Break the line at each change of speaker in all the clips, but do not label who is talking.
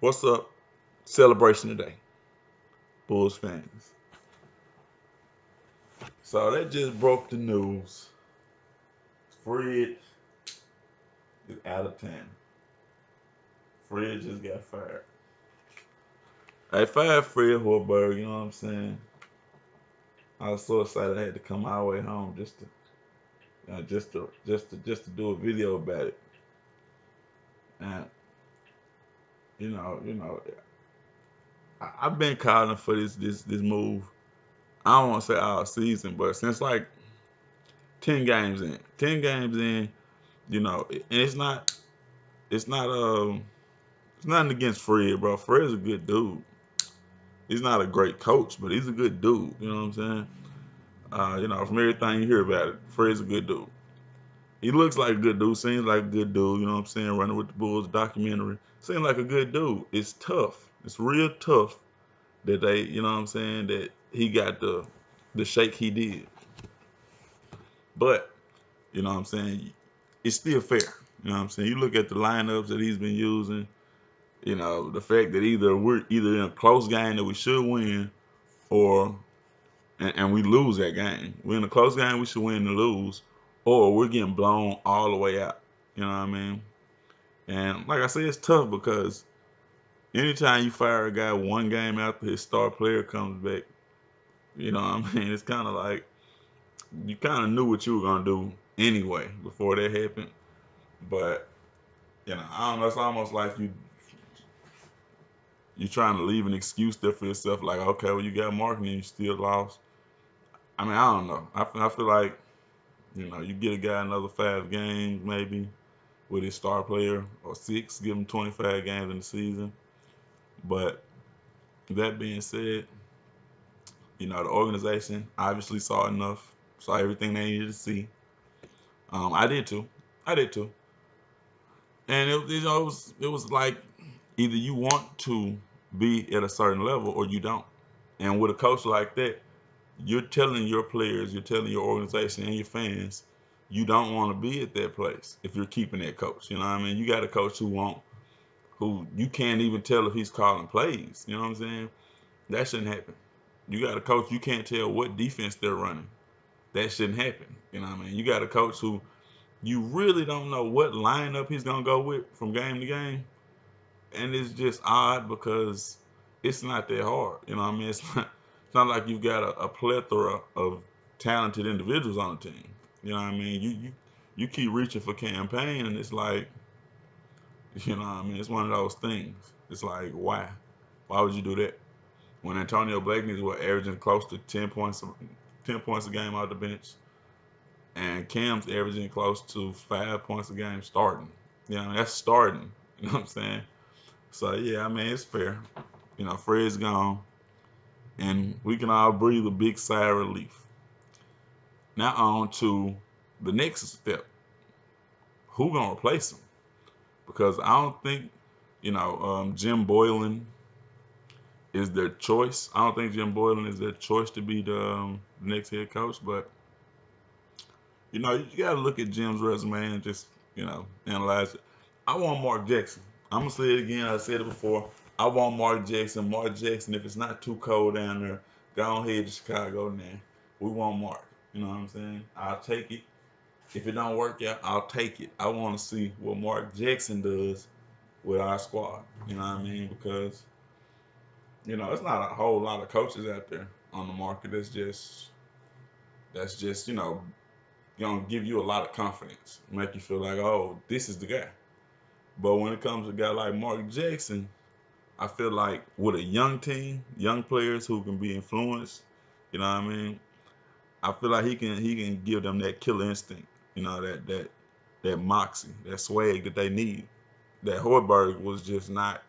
What's up? Celebration today, Bulls fans. So that just broke the news. Fred is out of town. Fred just got fired. I fired Fred Hoiberg, you know what I'm saying? I was so excited I had to come all the way home just to do a video about it. And you know, I've been calling for this move. I don't want to say all season, but since like 10 games in, and it's not it's nothing against Fred, bro. Fred's a good dude. He's not a great coach, but he's a good dude. You know what I'm saying? From everything you hear about it, Fred's a good dude. He looks like a good dude, seems like a good dude, you know what I'm saying? Running with the Bulls documentary. Seems like a good dude. It's tough. It's real tough that they, you know what I'm saying, that he got the shake he did. But, you know what I'm saying, it's still fair. You know what I'm saying? You look at the lineups that he's been using, the fact that either we're either in a close game that we should win or and we lose that game. We're in a close game, we should win and lose, or we're getting blown all the way out. You know what I mean? And like I said, it's tough because anytime you fire a guy one game after his star player comes back, you know what I mean? It's kind of like you kind of knew what you were gonna do anyway before that happened. But I don't know. It's almost like you trying to leave an excuse there for yourself. Like, okay, well, you got marketing, and you still lost. I mean, I don't know. I feel like you get a guy another 5 games maybe with his star player or 6, give him 25 games in the season. But that being said, the organization obviously saw enough, saw everything they needed to see. I did too. I did too. And it was like either you want to be at a certain level or you don't. And with a coach like that, you're telling your players, you're telling your organization and your fans, you don't want to be at that place if you're keeping that coach. You know what I mean? You got a coach who you can't even tell if he's calling plays. You know what I'm saying? That shouldn't happen. You got a coach you can't tell what defense they're running. That shouldn't happen. You know what I mean? You got a coach who you really don't know what lineup he's gonna go with from game to game, and it's just odd because it's not that hard. You know what I mean? It's not like you've got a plethora of talented individuals on the team. You know what I mean? You keep reaching for campaign, and it's like, you know what I mean? It's one of those things. It's like, why? Why would you do that? When Antonio Blakeney's averaging close to 10 points a game out the bench, and Cam's averaging close to 5 points a game starting. That's starting. You know what I'm saying? So yeah, I mean it's fair. Fred's gone, and we can all breathe a big sigh of relief. Now on to the next step. Who gonna replace him? Because I don't think Jim Boylan is their choice. I don't think Jim Boylan is their choice to be the next head coach. But you gotta look at Jim's resume and just analyze it. I want Mark Jackson. I'm gonna say it again. I said it before. I want Mark Jackson. Mark Jackson. If it's not too cold down there, go ahead to Chicago now. We want Mark. You know what I'm saying? I'll take it. If it don't work out, I'll take it. I want to see what Mark Jackson does with our squad. You know what I mean? Because it's not a whole lot of coaches out there on the market. That's just gonna give you a lot of confidence, make you feel like, oh, this is the guy. But when it comes to a guy like Mark Jackson, I feel like with a young team, young players who can be influenced, you know what I mean? I feel like he can give them that killer instinct, that moxie, that swag that they need. That Hoiberg was just not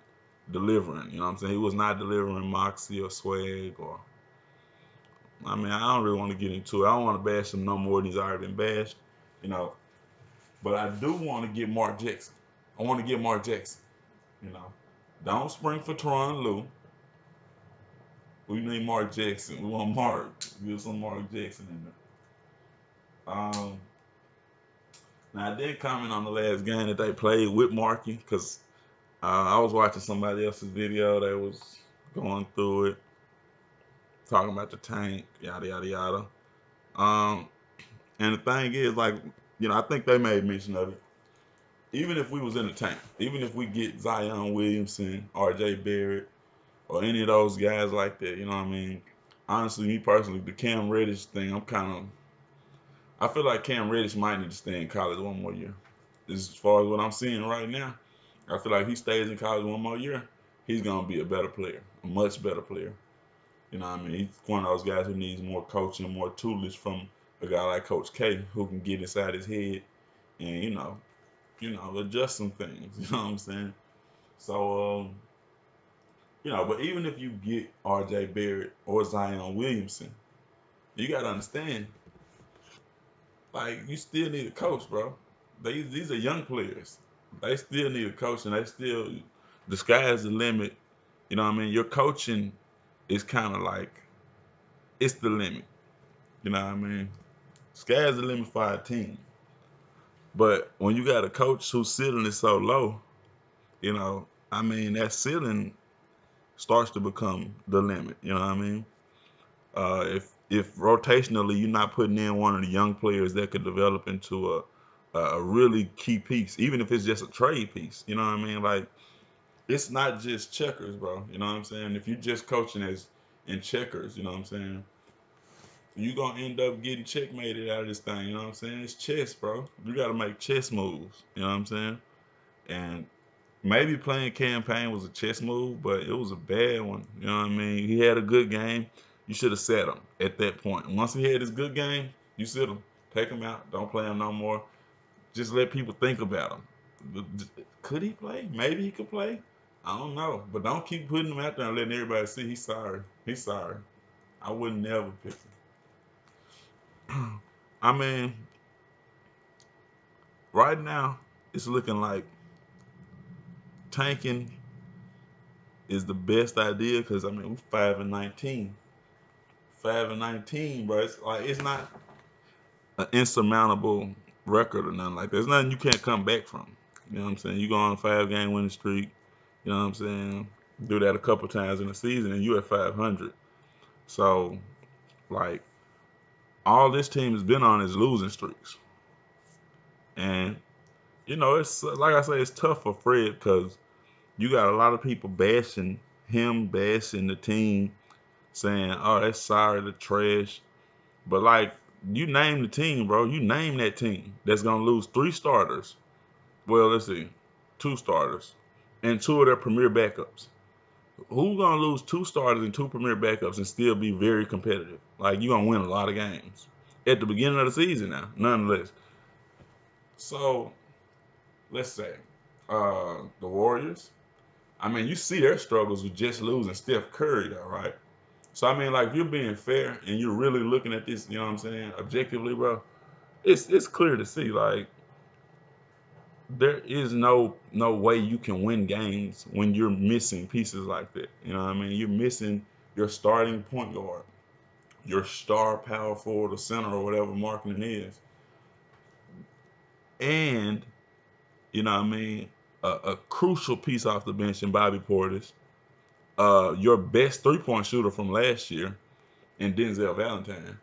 delivering. You know what I'm saying? He was not delivering moxie or swag or. I mean, I don't really want to get into it. I don't want to bash him no more than he's already been bashed, you know. But I do want to get Mark Jackson. I want to get Mark Jackson. You know, don't spring for Teron Lou. We need Mark Jackson. We want Mark. Give some Mark Jackson in there. Now I did comment on the last game that they played with Marky because I was watching somebody else's video that was going through it, talking about the tank, yada yada yada. Um, and the thing is, like, I think they made mention of it. Even if we was in the tank, even if we get Zion Williamson, R.J. Barrett, or any of those guys like that, you know what I mean? Honestly, me personally, the Cam Reddish thing, I feel like Cam Reddish might need to stay in college one more year. As far as what I'm seeing right now, I feel like he stays in college one more year, he's gonna be a better player, a much better player. You know what I mean? He's one of those guys who needs more coaching, more tutelage from a guy like Coach K, who can get inside his head and adjust some things. You know what I'm saying? So, but even if you get R.J. Barrett or Zion Williamson, you gotta understand, like, you still need a coach, bro. These are young players. They still need a coach, and the sky's the limit. You know what I mean? Your coaching is kind of like it's the limit. You know what I mean? Sky's the limit for our team. But when you got a coach whose ceiling is so low, I mean, that ceiling starts to become the limit. You know what I mean? If rotationally you're not putting in one of the young players that could develop into a really key piece, even if it's just a trade piece. You know what I mean? Like, it's not just checkers, bro. You know what I'm saying? If you're just coaching as in checkers, you know what I'm saying? You gonna end up getting checkmated out of this thing. You know what I'm saying? It's chess, bro. You got to make chess moves. You know what I'm saying? And maybe playing campaign was a chess move, but it was a bad one. You know what I mean? He had a good game. You should have set him at that point. Once he had his good game, you sit him. Take him out. Don't play him no more. Just let people think about him. Could he play? Maybe he could play. I don't know. But don't keep putting him out there and letting everybody see he's sorry. He's sorry. I would never pick him. I mean, right now, it's looking like tanking is the best idea because, I mean, we're 5-19. 5-19, bro. It's like it's not an insurmountable record or nothing like that. There's nothing you can't come back from. You know what I'm saying? You go on a 5-game winning streak. You know what I'm saying? Do that a couple times in the season, and you at 500. So, like, all this team has been on is losing streaks, and it's like I say, it's tough for Fred because you got a lot of people bashing him, bashing the team, saying, "Oh, that's sorry, the trash." But, like, you name the team, bro. You name that team that's gonna lose three starters. Well, let's see, two starters and two of their premier backups. Who's gonna lose two starters and two premier backups and still be very competitive? Like, you're gonna win a lot of games at the beginning of the season now, nonetheless. So let's say the Warriors. I mean, you see their struggles with just losing Steph Curry, though, right? So I mean, like, if you're being fair and you're really looking at this, you know what I'm saying, objectively, bro, it's clear to see, like, there is no way you can win games when you're missing pieces like that. You know what I mean? You're missing your starting point guard, your star power forward or center or whatever marketing is, and you know what I mean, a crucial piece off the bench in Bobby Portis, your best 3-point shooter from last year in Denzel Valentine.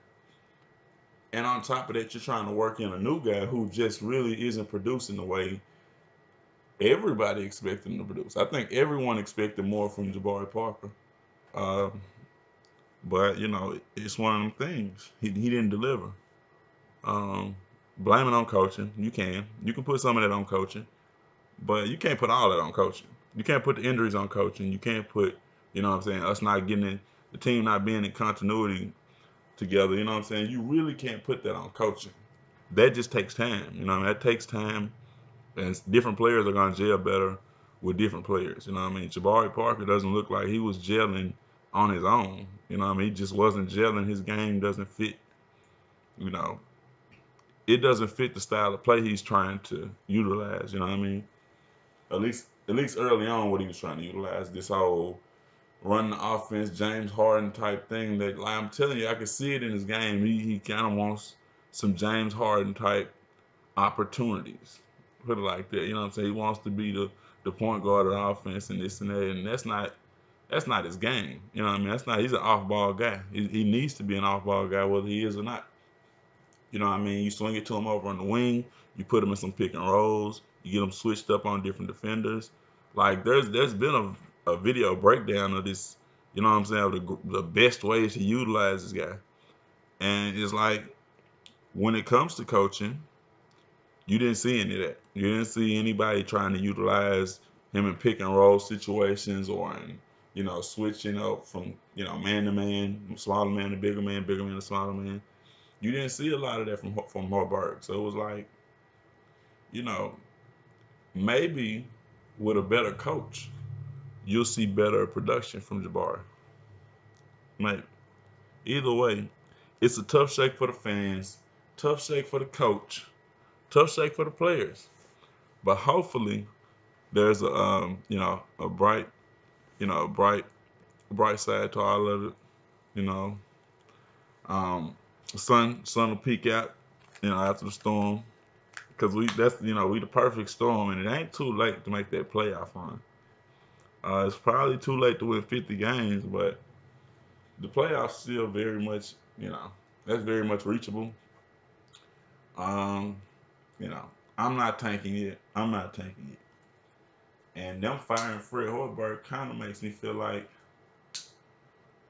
And on top of that, you're trying to work in a new guy who just really isn't producing the way everybody expected him to produce. I think everyone expected more from Jabari Parker. Uh, but, it's one of them things. He didn't deliver. Um, blame it on coaching. You can put some of that on coaching, but you can't put all that on coaching. You can't put the injuries on coaching. You can't put, what I'm saying, us not getting in, the team not being in continuity together. You know what I'm saying? You really can't put that on coaching. That just takes time. That takes time, and different players are gonna gel better with different players. You know what I mean? Jabari Parker doesn't look like he was gelling on his own. You know what I mean? He just wasn't gelling. His game doesn't fit. You know, it doesn't fit the style of play he's trying to utilize. You know what I mean? At least early on, what he was trying to utilize, this whole run the offense, James Harden type thing. That, like, I'm telling you, I can see it in his game. He kind of wants some James Harden type opportunities. Put it like that. You know what I'm saying? He wants to be the point guard of the offense and this and that, and that's not his game. You know what I mean? That's not. He's an off ball guy. He needs to be an off ball guy, whether he is or not. You know what I mean? You swing it to him over on the wing. You put him in some pick and rolls. You get him switched up on different defenders. Like there's been a video breakdown of this. You know what I'm saying? Of the best ways to utilize this guy. And it's like when it comes to coaching, you didn't see any of that. You didn't see anybody trying to utilize him in pick and roll situations or in, switching up from, man to man, smaller man to bigger man to smaller man. You didn't see a lot of that from Horberg. So it was like, you know, maybe with a better coach, you'll see better production from Jabari. Maybe. Either way, it's a tough shake for the fans, tough shake for the coach, tough shake for the players. But hopefully, there's a bright, bright side to all of it. You know, sun will peek out, after the storm, because we the perfect storm, and it ain't too late to make that playoff run. It's probably too late to win 50 games, but the playoffs still very much, that's very much reachable. Um, you know, I'm not tanking it. I'm not tanking it. And them firing Fred Hoiberg kind of makes me feel like,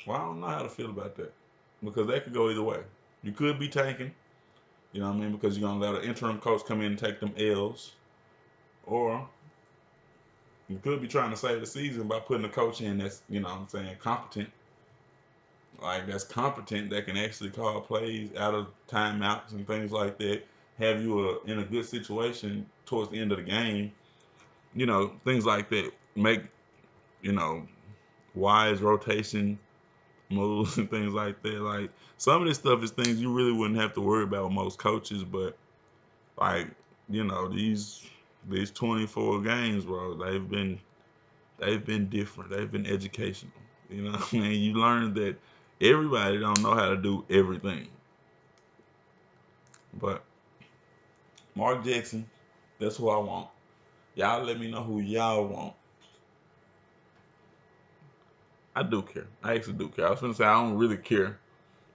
well, I don't know how to feel about that because that could go either way. You could be tanking, you know what I mean, because you're gonna let an interim coach come in and take them L's, or you could be trying to save the season by putting a coach in that's, what I'm saying, competent, like that's competent that can actually call plays out of timeouts and things like that. Have you in a good situation towards the end of the game, things like that. Make you know wise rotation moves and things like that. Like some of this stuff is things you really wouldn't have to worry about with most coaches, but like these 24 games, bro, they've been different. They've been educational. You know what I mean? You learn that everybody don't know how to do everything. But Mark Jackson, that's who I want. Y'all let me know who y'all want. I do care. I actually do care. I was gonna say I don't really care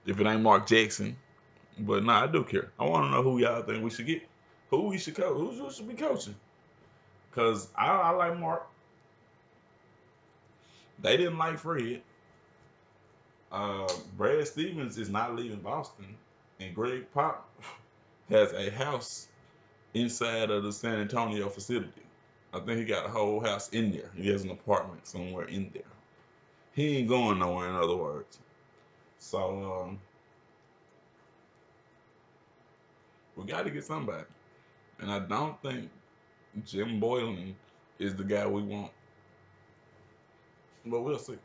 if it ain't Mark Jackson, but nah, I do care. I want to know who y'all think we should get, who we should coach, who should be coaching. Cause I like Mark. They didn't like Fred. Brad Stevens is not leaving Boston, and Greg Pop has a house inside of the San Antonio facility. I think he got a whole house in there. He has an apartment somewhere in there. He ain't going nowhere, in other words. So we got to get somebody, and I don't think Jim Boylan is the guy we want, but we'll see.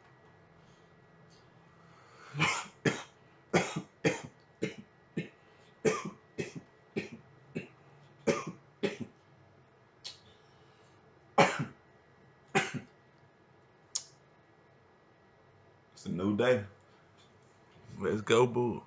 It's a new day. Let's go Bulls.